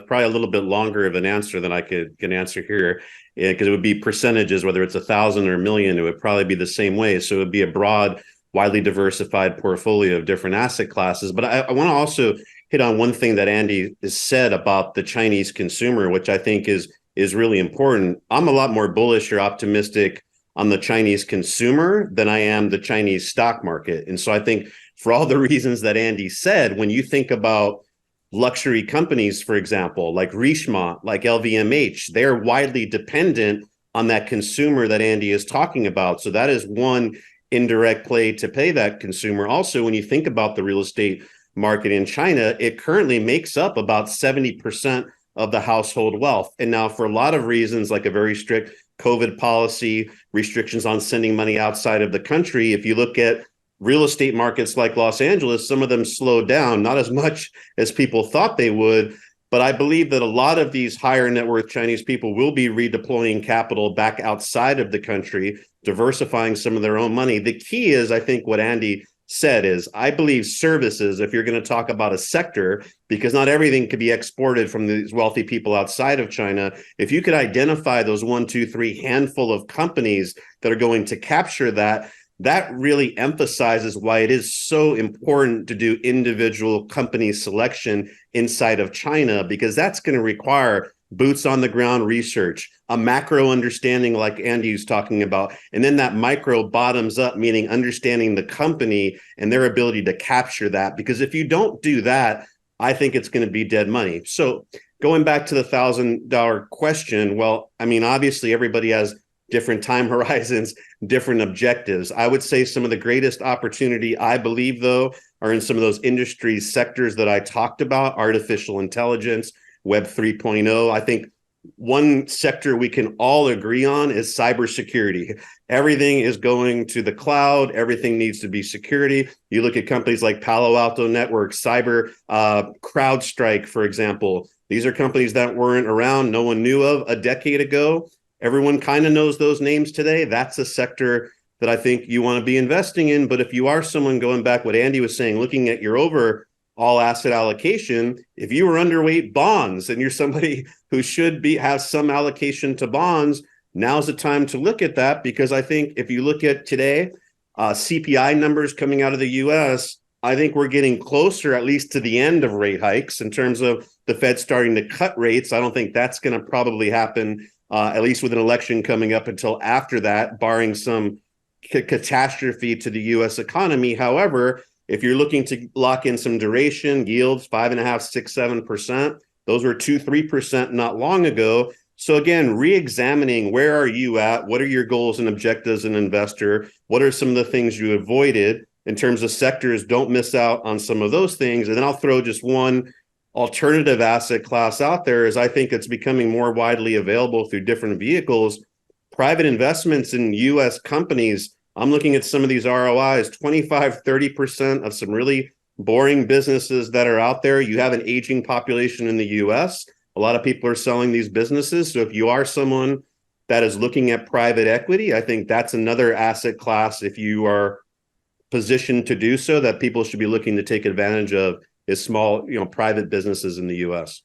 Speaker 3: probably a little bit longer of an answer than I can answer here, because it would be percentages, whether it's 1,000 or 1 million, it would probably be the same way. So it would be a broad, widely diversified portfolio of different asset classes. But I want to also hit on one thing that Andy has said about the Chinese consumer, which I think is really important. I'm a lot more bullish or optimistic on the Chinese consumer than I am the Chinese stock market. And so I think for all the reasons that Andy said. When you think about luxury companies, for example, like Richemont, like LVMH, they're widely dependent on that consumer that Andy is talking about. So that is one indirect play to pay that consumer. Also, when you think about the real estate market in China, it currently makes up about 70% of the household wealth. And now for a lot of reasons, like a very strict COVID policy, restrictions on sending money outside of the country, if you look at real estate markets like Los Angeles, some of them slowed down, not as much as people thought they would. But I believe that a lot of these higher net worth Chinese people will be redeploying capital back outside of the country, diversifying some of their own money. The key is, I think, what Andy said is, I believe services, if you're going to talk about a sector, because not everything could be exported from these wealthy people outside of China, if you could identify those 1, 2, 3 handful of companies that are going to capture that, that really emphasizes why it is so important to do individual company selection inside of China, because that's going to require boots on the ground research, a macro understanding like Andy was talking about, and then that micro bottoms up, meaning understanding the company and their ability to capture that. Because if you don't do that, I think it's going to be dead money. So going back to the $1,000 question, well, I mean, obviously everybody has different time horizons, different objectives. I would say some of the greatest opportunity, I believe, though, are in some of those industry sectors that I talked about: artificial intelligence, Web 3.0. I think one sector we can all agree on is cybersecurity. Everything is going to the cloud. Everything needs to be security. You look at companies like Palo Alto Networks, CrowdStrike, for example. These are companies that weren't around, no one knew of a decade ago. Everyone kind of knows those names today. That's a sector that I think you want to be investing in. But if you are someone, going back what Andy was saying, looking at your overall asset allocation, if you were underweight bonds and you're somebody who should have some allocation to bonds, now's the time to look at that. Because I think if you look at today, CPI numbers coming out of the US, I think we're getting closer, at least to the end of rate hikes in terms of the Fed starting to cut rates. I don't think that's going to probably happen, at least with an election coming up, until after that, barring some catastrophe to the U.S. economy. However, if you're looking to lock in some duration, yields 5.5%, 6%, 7%, those were 2%, 3% not long ago. So again, re-examining where are you at? What are your goals and objectives as an investor? What are some of the things you avoided in terms of sectors? Don't miss out on some of those things. And then I'll throw just one alternative asset class out there, is I think it's becoming more widely available through different vehicles. Private investments in U.S. companies. I'm looking at some of these ROIs, 25, 30% of some really boring businesses that are out there. You have an aging population in the U.S. A lot of people are selling these businesses. So if you are someone that is looking at private equity, I think that's another asset class, if you are positioned to do so, that people should be looking to take advantage of, is small, private businesses in the U.S.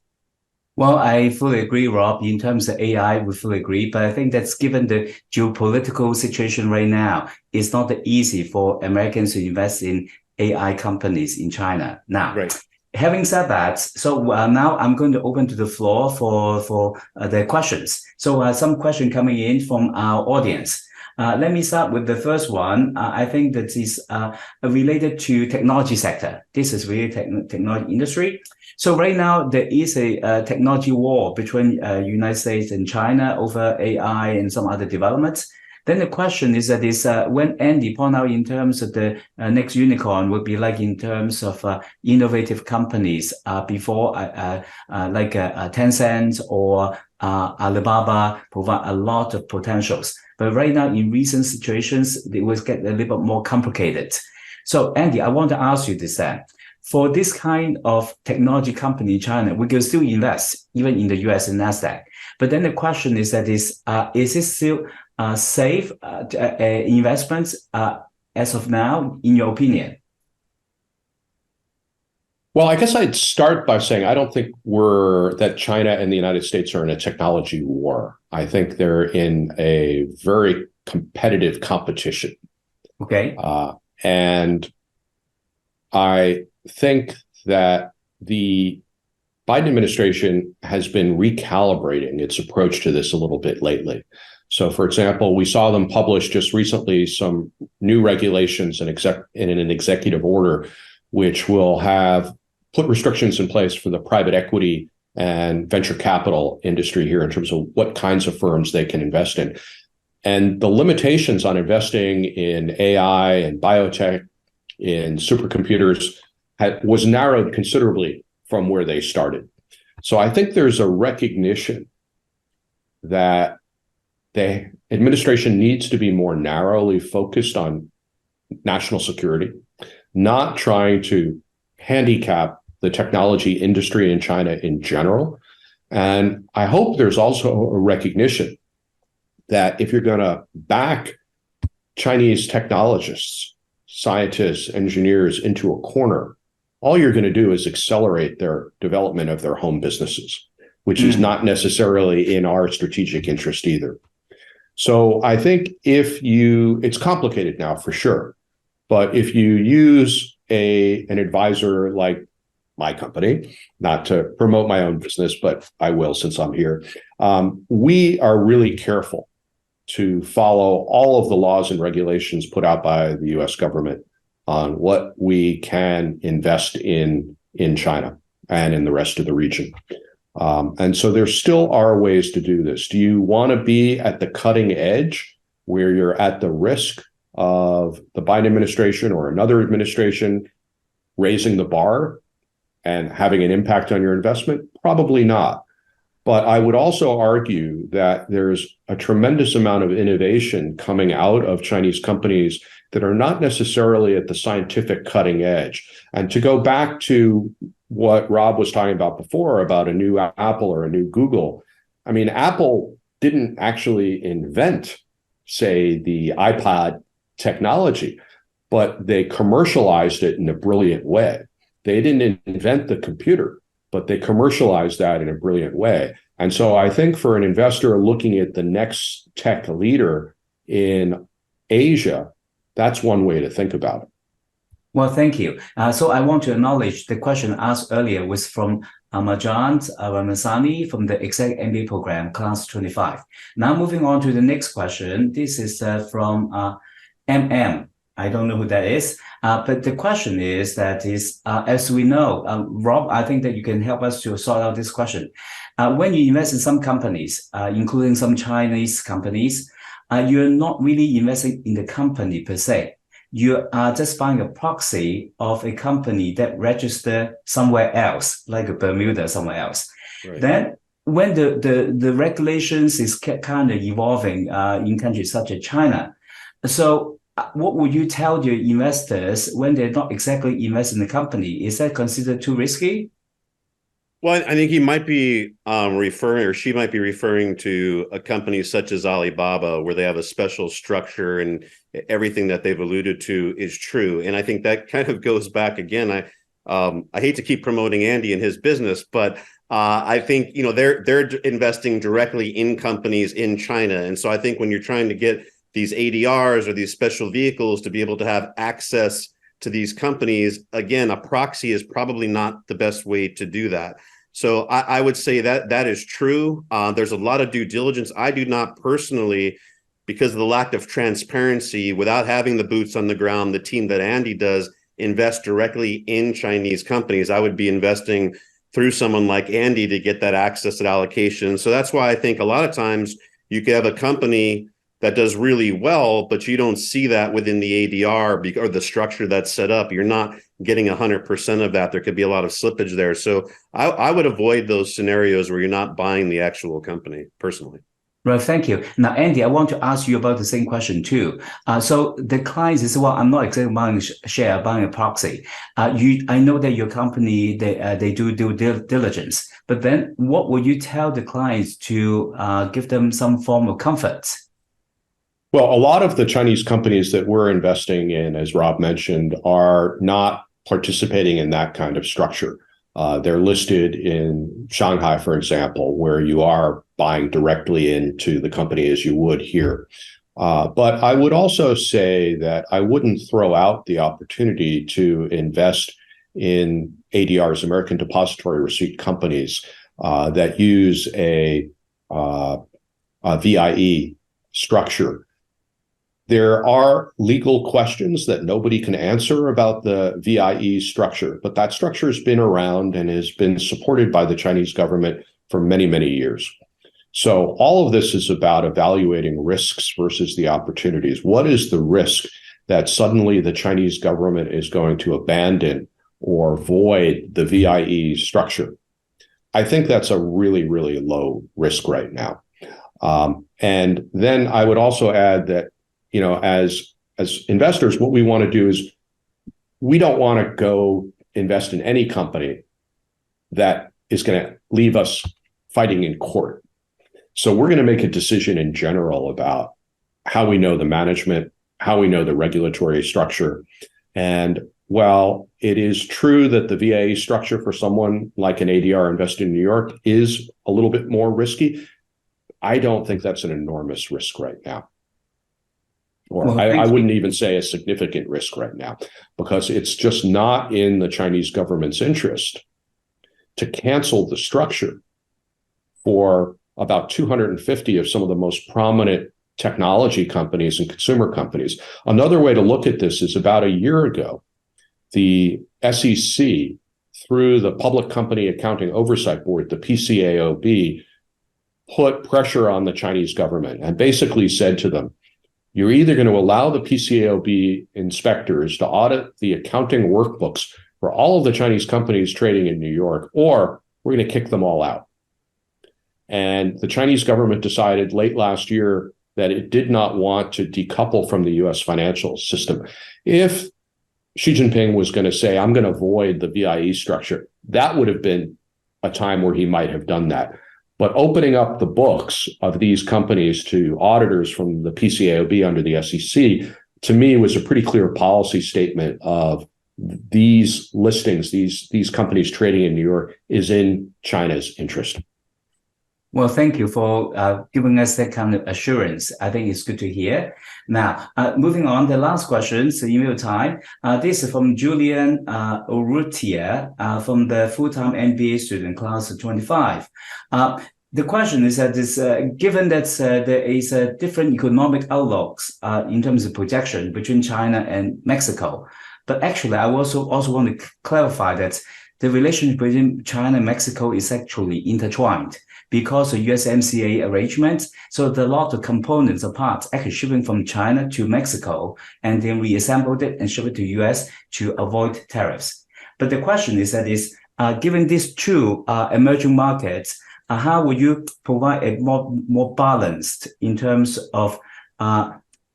Speaker 1: Well, I fully agree, Rob. In terms of AI, we fully agree. But I think that's, given the geopolitical situation right now, it's not easy for Americans to invest in AI companies in China. Now,
Speaker 3: right.
Speaker 1: Having said that, so now I'm going to open to the floor for the questions. So some question coming in from our audience. Let me start with the first one. I think that is related to technology sector. This is really technology industry. So right now there is a technology war between United States and China over AI and some other developments. Then the question is when Andy pointed out in terms of the next unicorn would be like in terms of innovative companies before like Tencent or Alibaba provide a lot of potentials. But right now, in recent situations, it will get a little bit more complicated. So, Andy, I want to ask you this then. For this kind of technology company in China, we can still invest, even in the US and NASDAQ. But then the question is it still safe investments as of now, in your opinion?
Speaker 2: Well, I guess I'd start by saying I don't think that China and the United States are in a technology war. I think they're in a very competitive competition.
Speaker 1: Okay.
Speaker 2: And I think that the Biden administration has been recalibrating its approach to this a little bit lately. So, for example, we saw them publish just recently some new regulations in an executive order, which will have put restrictions in place for the private equity and venture capital industry here in terms of what kinds of firms they can invest in. And the limitations on investing in AI and biotech, in supercomputers, was narrowed considerably from where they started. So I think there's a recognition that the administration needs to be more narrowly focused on national security, not trying to handicap the technology industry in China in general. And I hope there's also a recognition that if you're going to back Chinese technologists, scientists, engineers into a corner, all you're going to do is accelerate their development of their home businesses, which is not necessarily in our strategic interest either. So I think it's complicated now for sure, but if you use an advisor like my company, not to promote my own business, but I will since I'm here, we are really careful to follow all of the laws and regulations put out by the U.S. government on what we can invest in China and in the rest of the region. And so there still are ways to do this. Do you want to be at the cutting edge where you're at the risk of the Biden administration or another administration raising the bar and having an impact on your investment? Probably not. But I would also argue that there's a tremendous amount of innovation coming out of Chinese companies that are not necessarily at the scientific cutting edge. And to go back to what Rob was talking about before about a new Apple or a new Google, I mean, Apple didn't actually invent, say, the iPod technology, but they commercialized it in a brilliant way. They didn't invent the computer, but they commercialized that in a brilliant way. And so I think for an investor looking at the next tech leader in Asia, that's one way to think about it.
Speaker 1: Well, thank you. So I want to acknowledge the question asked earlier was from Marjan Ramasani from the Exec MBA program, class 25. Now moving on to the next question. This is from MM. I don't know who that is, but the question is that as we know, Rob, I think that you can help us to sort out this question. When you invest in some companies, including some Chinese companies, you're not really investing in the company per se. You are just buying a proxy of a company that registered somewhere else, like a Bermuda somewhere else. Right. Then when the regulations is kind of evolving in countries such as China, so what would you tell your investors when they're not exactly investing in the company? Is that considered too risky?
Speaker 3: Well, I think he might be referring, or she might be referring to a company such as Alibaba, where they have a special structure and everything that they've alluded to is true. And I think that kind of goes back again. I hate to keep promoting Andy and his business, but I think they're investing directly in companies in China. And so I think when you're trying to get these ADRs or these special vehicles to be able to have access to these companies, again, a proxy is probably not the best way to do that. So I would say that is true. There's a lot of due diligence. I do not personally, because of the lack of transparency, without having the boots on the ground, the team that Andy does, invest directly in Chinese companies. I would be investing through someone like Andy to get that access and allocation. So that's why I think a lot of times you could have a company that does really well, but you don't see that within the ADR or the structure that's set up. You're not getting 100% of that. There could be a lot of slippage there. So I would avoid those scenarios where you're not buying the actual company personally.
Speaker 1: Right, thank you. Now, Andy, I want to ask you about the same question too. So the clients is, well, I'm not exactly buying a share, buying a proxy. I know that your company, they do due diligence, but then what would you tell the clients to give them some form of comfort?
Speaker 2: Well, a lot of the Chinese companies that we're investing in, as Rob mentioned, are not participating in that kind of structure. They're listed in Shanghai, for example, where you are buying directly into the company as you would here. But I would also say that I wouldn't throw out the opportunity to invest in ADRs, American Depository Receipt companies, that use a VIE structure. There are legal questions that nobody can answer about the VIE structure, but that structure has been around and has been supported by the Chinese government for many, many years. So all of this is about evaluating risks versus the opportunities. What is the risk that suddenly the Chinese government is going to abandon or void the VIE structure? I think that's a really, really low risk right now. And then I would also add that, as investors, what we want to do is we don't want to go invest in any company that is going to leave us fighting in court. So we're going to make a decision in general about how we know the management, how we know the regulatory structure. And while it is true that the VIE structure for someone like an ADR investing in New York is a little bit more risky, I don't think that's an enormous risk right now. Or I wouldn't even say a significant risk right now, because it's just not in the Chinese government's interest to cancel the structure for about 250 of some of the most prominent technology companies and consumer companies. Another way to look at this is about a year ago, the SEC, through the Public Company Accounting Oversight Board, the PCAOB, put pressure on the Chinese government and basically said to them, you're either going to allow the PCAOB inspectors to audit the accounting workbooks for all of the Chinese companies trading in New York, or we're going to kick them all out. And the Chinese government decided late last year that it did not want to decouple from the U.S. financial system. If Xi Jinping was going to say, I'm going to void the VIE structure, that would have been a time where he might have done that. But opening up the books of these companies to auditors from the PCAOB under the SEC, to me, was a pretty clear policy statement of these listings, these companies trading in New York, is in China's interest.
Speaker 1: Well, thank you for giving us that kind of assurance. I think it's good to hear. Now, moving on, the last question, so in real time. This is from Julian Urrutia from the full-time MBA student class of 25. The question is that given that there is a different economic outlooks in terms of projection between China and Mexico, but actually I also want to clarify that the relationship between China and Mexico is actually intertwined because of USMCA arrangements. So the lot of components or parts actually shipping from China to Mexico and then reassembled it and shipped it to US to avoid tariffs. But the question is given these two emerging markets, how would you provide a more balanced in terms of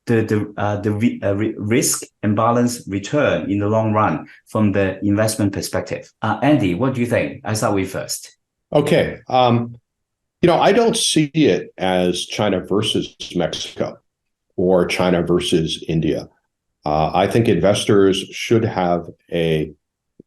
Speaker 1: the risk and balance return in the long run from the investment perspective? Andy, what do you think? I start with first.
Speaker 2: Okay. I don't see it as China versus Mexico or China versus India. I think investors should have a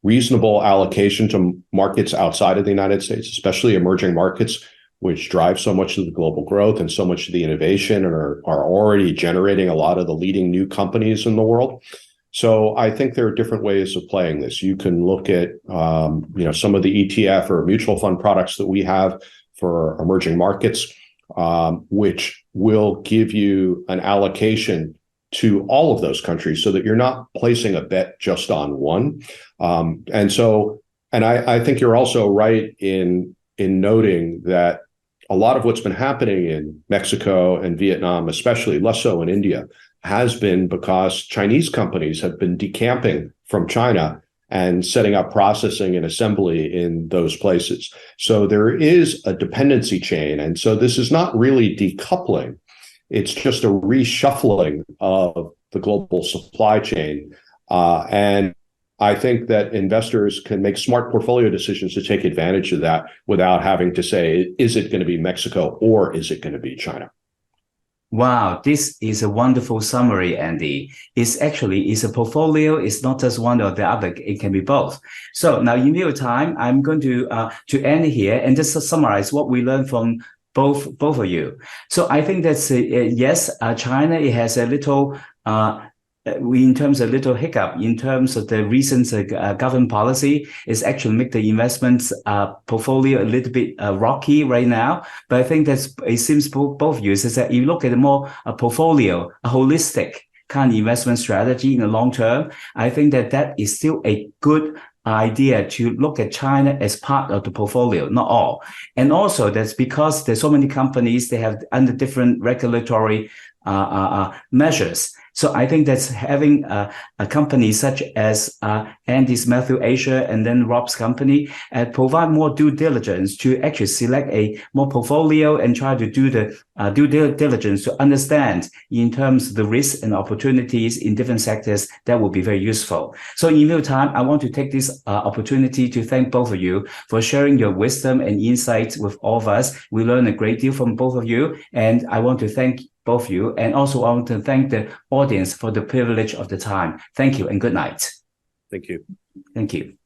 Speaker 2: reasonable allocation to markets outside of the United States, especially emerging markets, which drive so much of the global growth and so much of the innovation and are already generating a lot of the leading new companies in the world. So I think there are different ways of playing this. You can look at some of the ETF or mutual fund products that we have for emerging markets, which will give you an allocation to all of those countries so that you're not placing a bet just on one. And I think you're also right in noting that a lot of what's been happening in Mexico and Vietnam, especially less so in India, has been because Chinese companies have been decamping from China and setting up processing and assembly in those places. So there is a dependency chain. And so this is not really decoupling. It's just a reshuffling of the global supply chain. And I think that investors can make smart portfolio decisions to take advantage of that without having to say, is it going to be Mexico or is it going to be China?
Speaker 1: Wow, this is a wonderful summary, Andy. It's a portfolio. It's not just one or the other. It can be both. So now in real time, I'm going to end here and just summarize what we learned from both of you. So I think that's yes, China, it has a little in terms of little hiccup, in terms of the recent government policy, is actually make the investments portfolio a little bit rocky right now. But I think it seems both views is that you look at a more portfolio, a holistic kind of investment strategy in the long term. I think that is still a good idea to look at China as part of the portfolio, not all. And also that's because there's so many companies, they have under different regulatory measures. So I think that's having a company such as Andy's Matthew Asia and then Rob's company provide more due diligence to actually select a more portfolio and try to do the due diligence to understand in terms of the risks and opportunities in different sectors. That will be very useful. So in real time, I want to take this opportunity to thank both of you for sharing your wisdom and insights with all of us. We learned a great deal from both of you, and I want to thank both of you, and also I want to thank the audience for the privilege of the time. Thank you and good night.
Speaker 3: Thank you.
Speaker 1: Thank you.